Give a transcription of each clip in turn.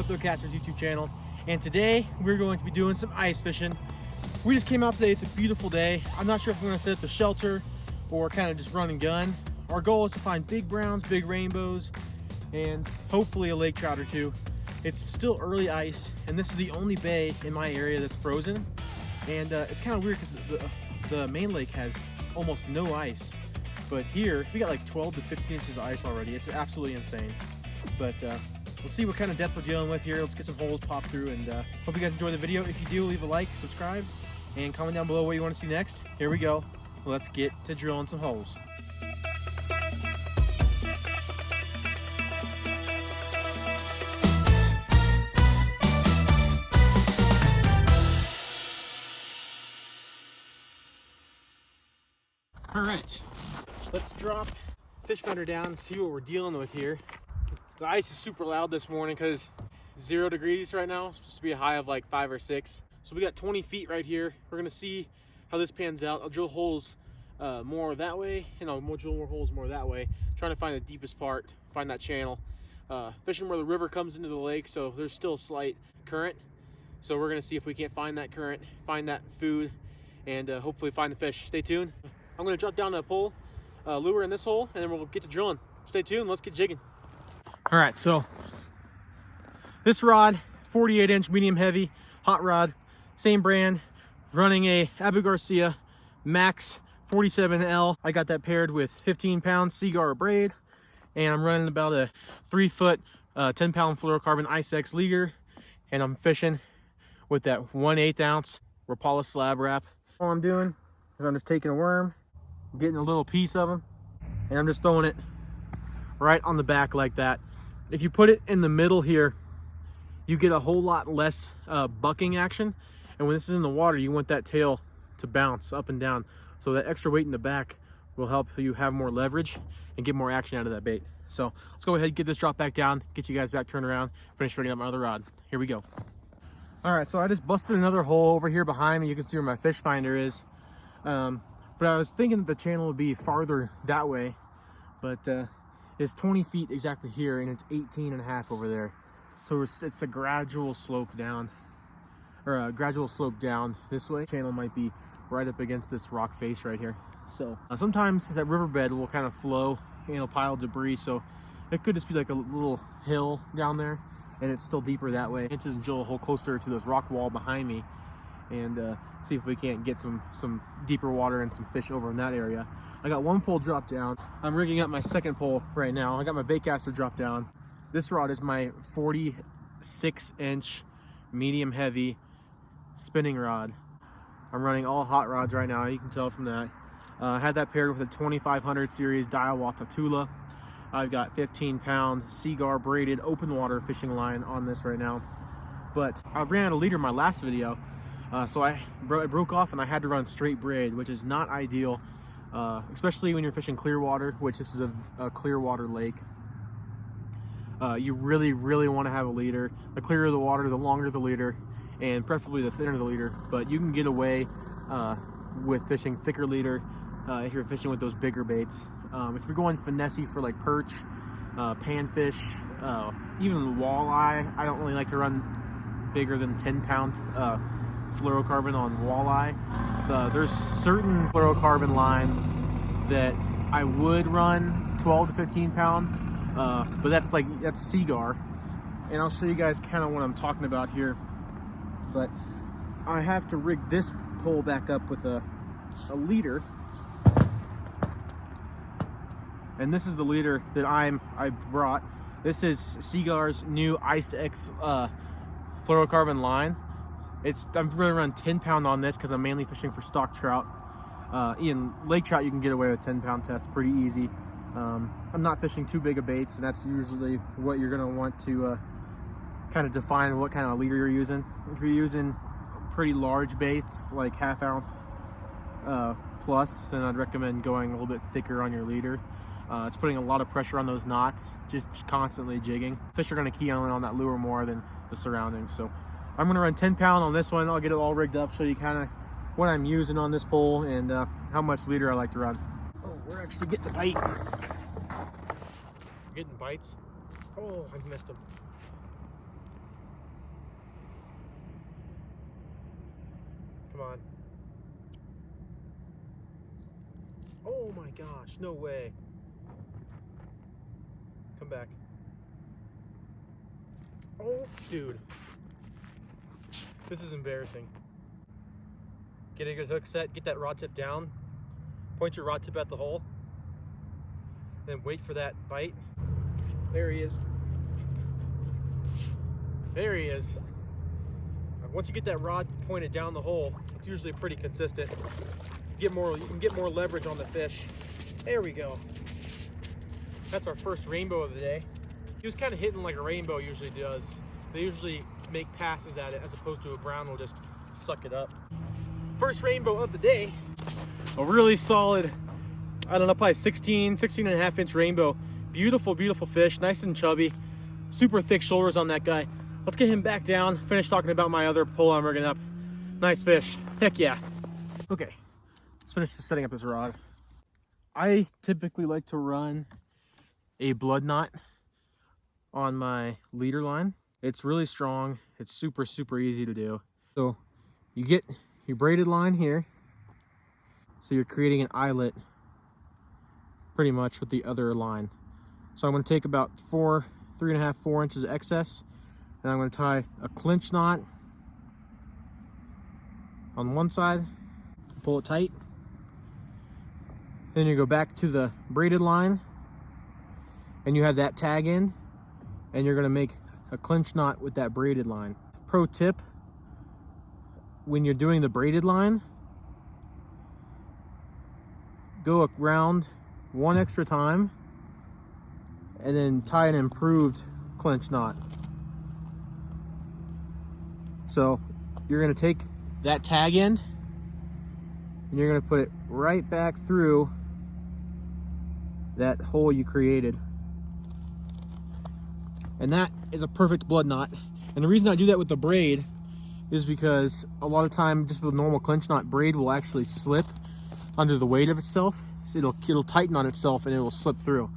up, TO CATCH TROUT YouTube channel, and today we're going to be doing some ice fishing. We just came out today. It's a beautiful day. I'm not sure if we're going to set up a shelter or kind of just run and gun. Our goal is to find big browns, big rainbows, and hopefully a lake trout or two. It's still early ice, and this is the only bay in my area that's frozen. And it's kind of weird because the main lake has almost no ice. But here, we got like 12 to 15 inches of ice already. It's absolutely insane. But we'll see what kind of depth we're dealing with here. Let's get some holes popped through, and hope you guys enjoy the video. If you do, leave a like, subscribe, and comment down below what you want to see next. Here we go. Let's get to drilling some holes. All right, let's drop fish finder down and see what we're dealing with here. The ice is super loud this morning because 0 degrees right now. It's supposed to be a high of like 5 or 6. So we got 20 feet right here. We're gonna see how this pans out. I'll drill holes more that way, and I'll drill more holes more that way, trying to find the deepest part, find that channel. Fishing where the river comes into the lake, so there's still a slight current. So we're gonna see if we can't find that current, find that food, and hopefully find the fish. Stay tuned. I'm gonna drop down a pole, lure in this hole, and then we'll get to drilling. Stay tuned, let's get jigging. All right, so this rod, 48-inch medium heavy, hot rod, same brand, running a Abu Garcia Max 47L. I got that paired with 15-pound Seaguar braid, and I'm running about a 3-foot, 10-pound fluorocarbon Ice X leader, and I'm fishing with that 1/8 ounce Rapala slab wrap. All I'm doing is I'm just taking a worm, getting a little piece of them, and I'm just throwing it right on the back like that. If you put it in the middle here, you get a whole lot less bucking action, and when this is in the water, you want that tail to bounce up and down, so that extra weight in the back will help you have more leverage and get more action out of that bait. So let's go ahead and get this drop back down, get you guys back turned around, finish setting up my other rod. Here we go. All right, so I just busted another hole over here behind me. You can see where my fish finder is. But I was thinking that the channel would be farther that way, but it's 20 feet exactly here, and it's 18.5 over there. So it's a gradual slope down, or a gradual slope down this way. Channel might be right up against this rock face right here. So sometimes that riverbed will kind of flow, and it'll pile debris. So it could just be like a little hill down there, and it's still deeper that way. And just drill a hole closer to this rock wall behind me, and see if we can't get some deeper water and some fish over in that area. I got one pole dropped down. I'm rigging up my second pole right now. I got my baitcaster dropped down. This rod is my 46-inch medium heavy spinning rod. I'm running all hot rods right now, you can tell from that. I had that paired with a 2500 series Diawata Tula. I've got 15-pound Seaguar braided open water fishing line on this right now. But I ran out of leader in my last video, so it broke off, and I had to run straight braid, which is not ideal, especially when you're fishing clear water, which this is a clear water lake. You really want to have a leader. The clearer the water, the longer the leader, and preferably the thinner the leader. But you can get away with fishing thicker leader if you're fishing with those bigger baits. If you're going finessey for like perch, panfish, even walleye, I don't really like to run bigger than 10-pound fluorocarbon on walleye. There's certain fluorocarbon line that I would run 12 to 15 pound, but that's Seaguar, and I'll show you guys kind of what I'm talking about here. But I have to rig this pole back up with a leader, and this is the leader that I brought. This is Seaguar's new Ice X fluorocarbon line. I'm going to run 10-pound on this because I'm mainly fishing for stock trout. In lake trout, you can get away with 10-pound test pretty easy. I'm not fishing too big of baits, and that's usually what you're going to want to kind of define what kind of leader you're using. If you're using pretty large baits, like 1/2 ounce plus, then I'd recommend going a little bit thicker on your leader. It's putting a lot of pressure on those knots, just constantly jigging. Fish are going to key on that lure more than the surroundings. So I'm going to run 10-pound on this one. I'll get it all rigged up, show you kind of what I'm using on this pole and how much leader I like to run. Oh, we're actually getting a bite. Getting bites. Oh, I missed them. gosh, no way. Come back. Oh, dude. This is embarrassing. Get a good hook set, get that rod tip down, point your rod tip at the hole, then wait for that bite. There he is. There he is. Once you get that rod pointed down the hole, it's usually pretty consistent. You can get more leverage on the fish. There we go. That's our first rainbow of the day. He was kind of hitting like a rainbow usually does. They usually make passes at it as opposed to a brown will just suck it up. First rainbow of the day. A really solid, I don't know, probably 16 and a half inch rainbow. Beautiful, beautiful fish, nice and chubby. Super thick shoulders on that guy. Let's get him back down, finish talking about my other pole I'm rigging up. Nice fish, heck yeah. Okay, let's finish setting up this rod. I typically like to run a blood knot on my leader line. It's really strong, it's super, super easy to do. So you get your braided line here. So you're creating an eyelet pretty much with the other line. So I'm gonna take about 3.5, 4 inches of excess. And I'm going to tie a clinch knot on one side, pull it tight. Then you go back to the braided line and you have that tag end, and you're going to make a clinch knot with that braided line. Pro tip, when you're doing the braided line, go around one extra time and then tie an improved clinch knot. So you're going to take that tag end and you're going to put it right back through that hole you created. And that is a perfect blood knot. And the reason I do that with the braid is because a lot of time just with normal clinch knot, braid will actually slip under the weight of itself. So it'll tighten on itself and it will slip through.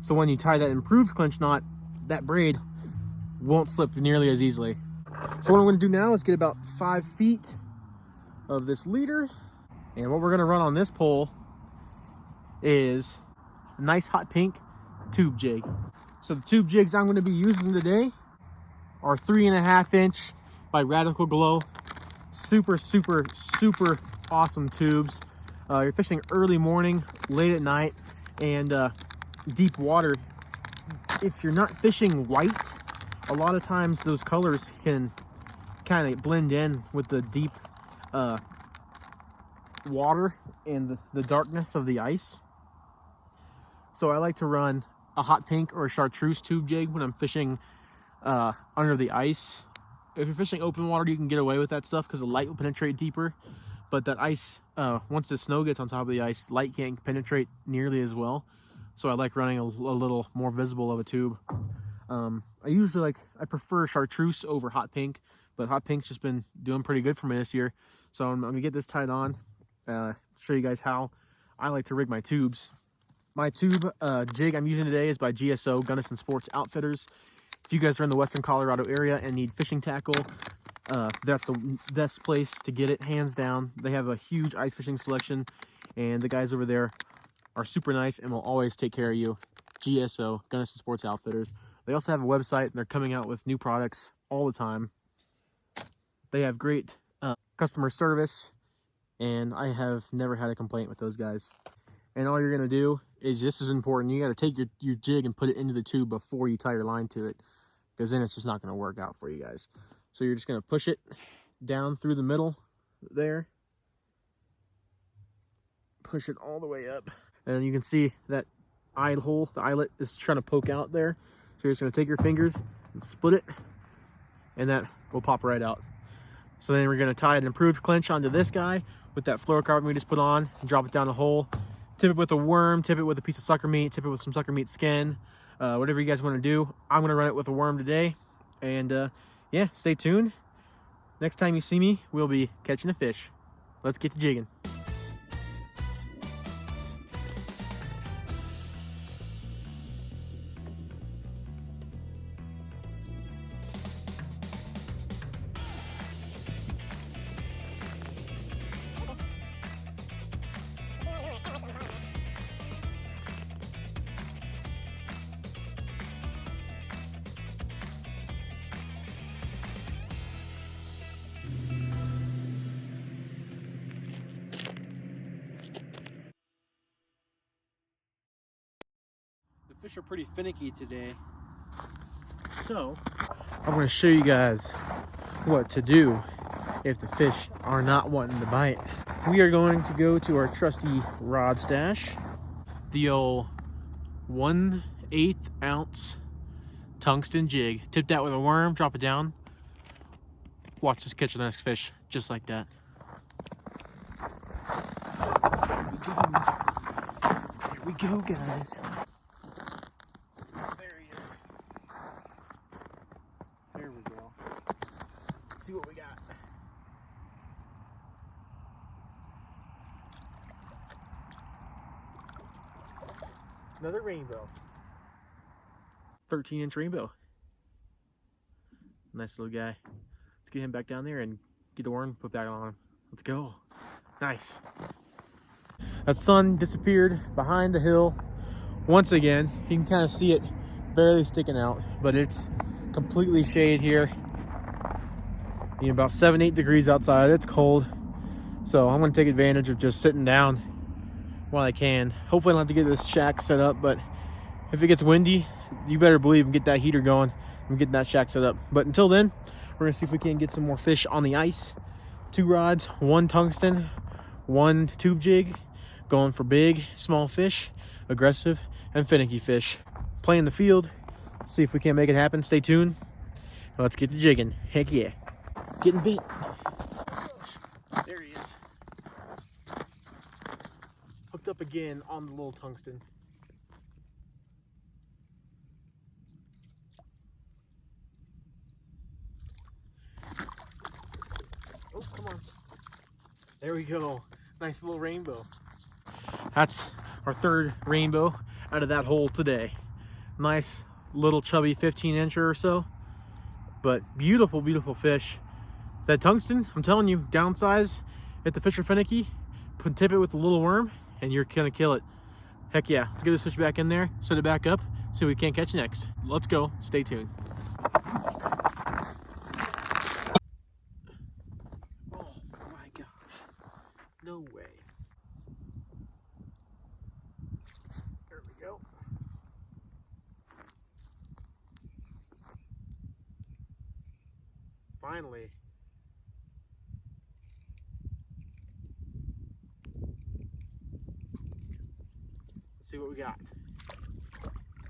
So when you tie that improved clinch knot, that braid won't slip nearly as easily. So what I'm going to do now is get about 5 feet of this leader, and what we're going to run on this pole is a nice hot pink tube jig. So the tube jigs I'm going to be using today are 3.5 inch by Radical Glow. Super, super, super awesome tubes. You're fishing early morning, late at night, and deep water. If you're not fishing white, a lot of times those colors can kind of blend in with the deep water and the darkness of the ice. So I like to run a hot pink or a chartreuse tube jig when I'm fishing under the ice. If you're fishing open water, you can get away with that stuff because the light will penetrate deeper. But that ice, once the snow gets on top of the ice, light can't penetrate nearly as well. So I like running a little more visible of a tube. I prefer chartreuse over hot pink, but hot pink's just been doing pretty good for me this year. So I'm gonna get this tied on, show you guys how I like to rig my tubes. My tube jig I'm using today is by GSO, Gunnison Sports Outfitters. If you guys are in the Western Colorado area and need fishing tackle, that's the best place to get it, hands down. They have a huge ice fishing selection, and the guys over there are super nice and will always take care of you. GSO, Gunnison Sports Outfitters. They also have a website, and they're coming out with new products all the time. They have great customer service, and I have never had a complaint with those guys. And all you're going to do is, this is important, you got to take your jig and put it into the tube before you tie your line to it, because then it's just not going to work out for you guys. So you're just going to push it down through the middle there. Push it all the way up. And you can see that eye hole, the eyelet is trying to poke out there. So you're just going to take your fingers and split it, and that will pop right out. So then we're going to tie an improved clinch onto this guy with that fluorocarbon we just put on, and drop it down the hole. Tip it with a worm, tip it with a piece of sucker meat, tip it with some sucker meat skin, whatever you guys want to do. I'm going to run it with a worm today. And yeah, stay tuned. Next time you see me, we'll be catching a fish. Let's get to jigging. The fish are pretty finicky today. So, I'm going to show you guys what to do if the fish are not wanting to bite. We are going to go to our trusty rod stash. The old 1/8 ounce tungsten jig. Tip that with a worm, drop it down. Watch us catch the next fish just like that. Here we go, guys. There he is. There we go. Let's see what we got. Another rainbow. 13-inch rainbow. Nice little guy. Let's get him back down there and get the worm put back on him. Let's go. Nice. That sun disappeared behind the hill once again. You can kind of see it barely sticking out, but it's completely shade here. You know, about 7-8 degrees outside. It's cold, so I'm going to take advantage of just sitting down while I can. Hopefully I don't have to get this shack set up, but if it gets windy, you better believe and get that heater going and get that shack set up. But until then, we're gonna see if we can get some more fish on the ice. 2 rods, 1 tungsten, 1 tube jig, going for big, small fish, aggressive, and finicky fish. Play in the field, see if we can make it happen. Stay tuned. Let's get the jigging. Heck yeah. Getting bit. There he is. Hooked up again on the little tungsten. Oh, come on. There we go. Nice little rainbow. That's our 3rd rainbow out of that hole today. Nice little chubby 15-incher or so. But beautiful, beautiful fish. That tungsten, I'm telling you, downsize, if the fish are finicky, tip it with a little worm, and you're gonna kill it. Heck yeah. Let's get this fish back in there, set it back up, see what we can catch next. Let's go. Stay tuned. No way. There we go. Finally. Let's see what we got.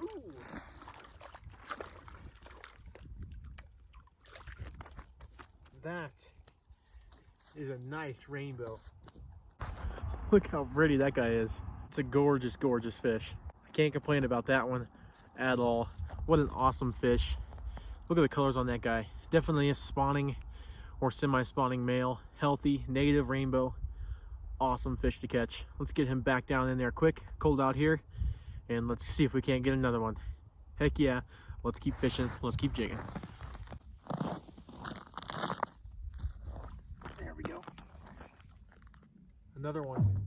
Ooh. That is a nice rainbow. Look how pretty that guy is. It's a gorgeous, gorgeous fish. I can't complain about that one at all. What an awesome fish. Look at the colors on that guy. Definitely a spawning or semi-spawning male. Healthy, native rainbow. Awesome fish to catch. Let's get him back down in there quick. Cold out here. And let's see if we can't get another one. Heck yeah. Let's keep fishing. Let's keep jigging. There we go. Another one.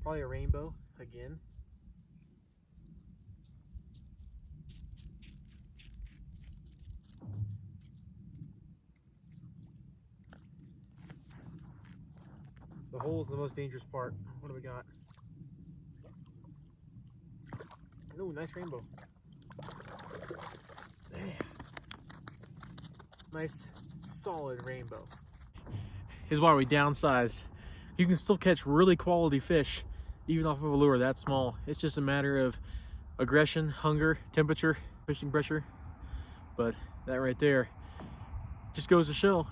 Probably a rainbow again. The hole is the most dangerous part. What do we got? Ooh, nice rainbow. Man. Nice, solid rainbow. Here's why we downsized. You can still catch really quality fish even off of a lure that small. It's just a matter of aggression, hunger, temperature, fishing pressure. But that right there just goes to show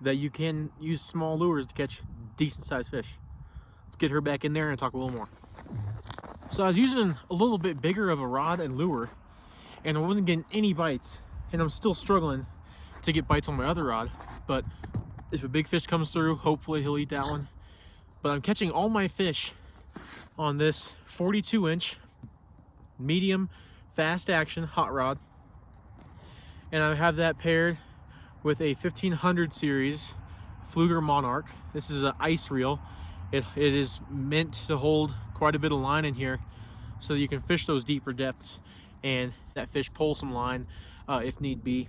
that you can use small lures to catch decent sized fish. Let's get her back in there and talk a little more. So I was using a little bit bigger of a rod and lure, and I wasn't getting any bites, and I'm still struggling to get bites on my other rod. But if a big fish comes through, hopefully he'll eat that one. But I'm catching all my fish on this 42-inch medium fast action hot rod, and I have that paired with a 1500 series Fluger Monarch. This is an ice reel. It is meant to hold quite a bit of line in here so that you can fish those deeper depths and that fish pull some line if need be.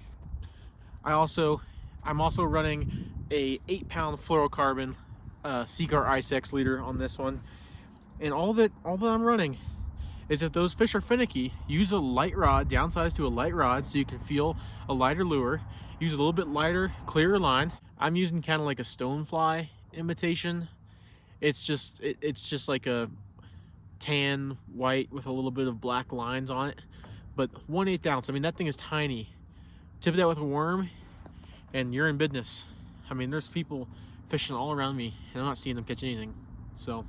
I'm also running a 8-pound fluorocarbon Seacar Ice X leader on this one, and all that I'm running is if those fish are finicky, use a light rod, downsize to a light rod so you can feel a lighter lure. Use a little bit lighter, clearer line. I'm using kind of like a stonefly imitation. It's just like a tan white with a little bit of black lines on it, but 1/8 ounce. I mean, that thing is tiny. Tip that with a worm and you're in business. I mean, there's people fishing all around me and I'm not seeing them catch anything. So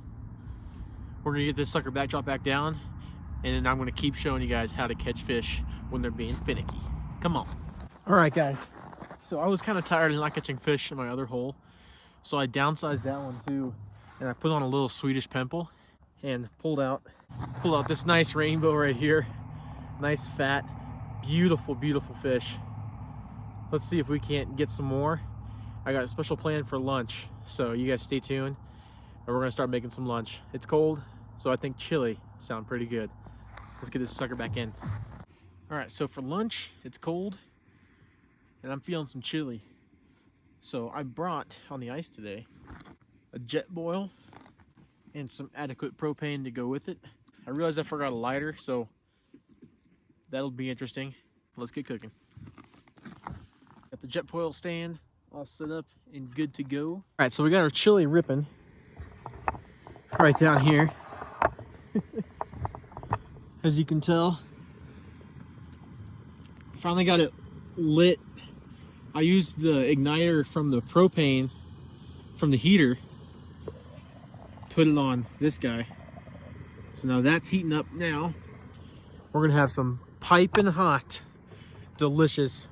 we're gonna get this sucker drop back down, and then I'm gonna keep showing you guys how to catch fish when they're being finicky. Come on. All right, guys. So I was kind of tired of not catching fish in my other hole, so I downsized that one too, and I put on a little Swedish pimple and pulled out this nice rainbow right here. Nice, fat, beautiful, beautiful fish. Let's see if we can't get some more. I got a special plan for lunch, so you guys stay tuned, and we're gonna start making some lunch. It's cold, so I think chili sound pretty good. Let's get this sucker back in. All right, so for lunch, it's cold, and I'm feeling some chili. So I brought on the ice today a jet boil and some adequate propane to go with it. I realized I forgot a lighter, so that'll be interesting. Let's get cooking. Got the jet boil stand all set up and good to go. All right, so we got our chili ripping right down here. As you can tell, finally got it lit. I used the igniter from the propane from the heater, put it on this guy. So now that's heating up now. We're gonna have some piping hot, delicious,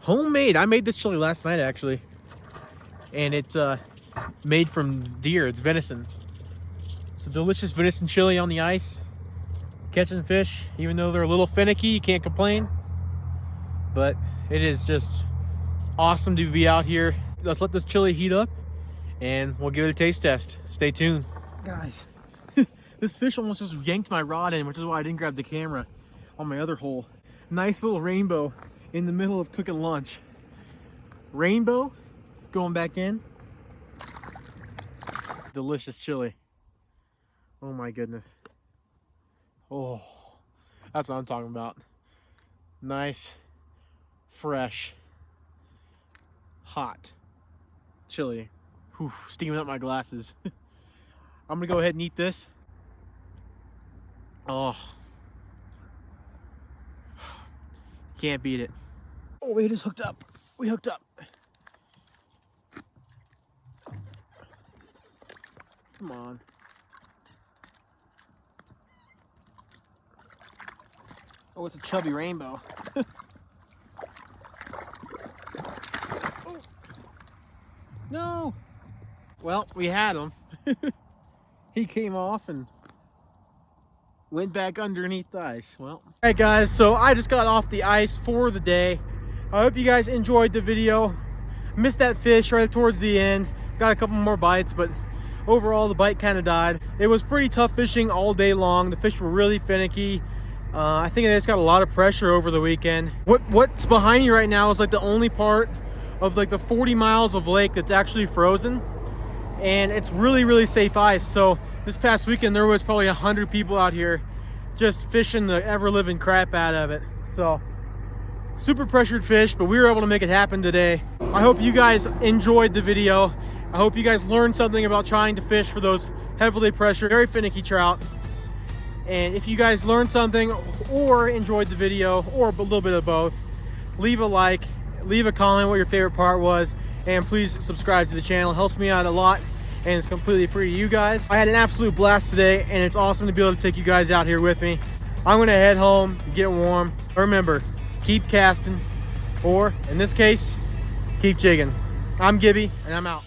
homemade. I made this chili last night actually. And it's made from deer, it's venison. It's a delicious venison chili on the ice. Catching fish, even though they're a little finicky, you can't complain. But it is just awesome to be out here. Let's let this chili heat up and we'll give it a taste test. Stay tuned. Guys, this fish almost just yanked my rod in, which is why I didn't grab the camera on my other hole. Nice little rainbow in the middle of cooking lunch. Rainbow going back in. Delicious chili. Oh my goodness. Oh, that's what I'm talking about. Nice, fresh, hot chili. Whew, steaming up my glasses. I'm gonna go ahead and eat this. Oh, can't beat it. Oh, we just hooked up. We hooked up. Come on. Oh, it's a chubby rainbow. Oh. No. Well, we had him. He came off and went back underneath the ice. Well, all right guys, so I just got off the ice for the day. I hope you guys enjoyed the video. Missed that fish right towards the end. Got a couple more bites, but overall the bite kind of died. It was pretty tough fishing all day long. The fish were really finicky. I think they just got a lot of pressure over the weekend. What's behind you right now is like the only part of like the 40 miles of lake that's actually frozen, and it's really, really safe ice. So this past weekend there was probably 100 people out here just fishing the ever-living crap out of it. So super pressured fish, but we were able to make it happen today. I hope you guys enjoyed the video. I hope you guys learned something about trying to fish for those heavily pressured, very finicky trout. And if you guys learned something or enjoyed the video, or a little bit of both, leave a like, leave a comment what your favorite part was, and please subscribe to the channel. It helps me out a lot, and it's completely free to you guys. I had an absolute blast today, and it's awesome to be able to take you guys out here with me. I'm gonna head home, get warm. Remember, keep casting, or in this case, keep jigging. I'm Gibby, and I'm out.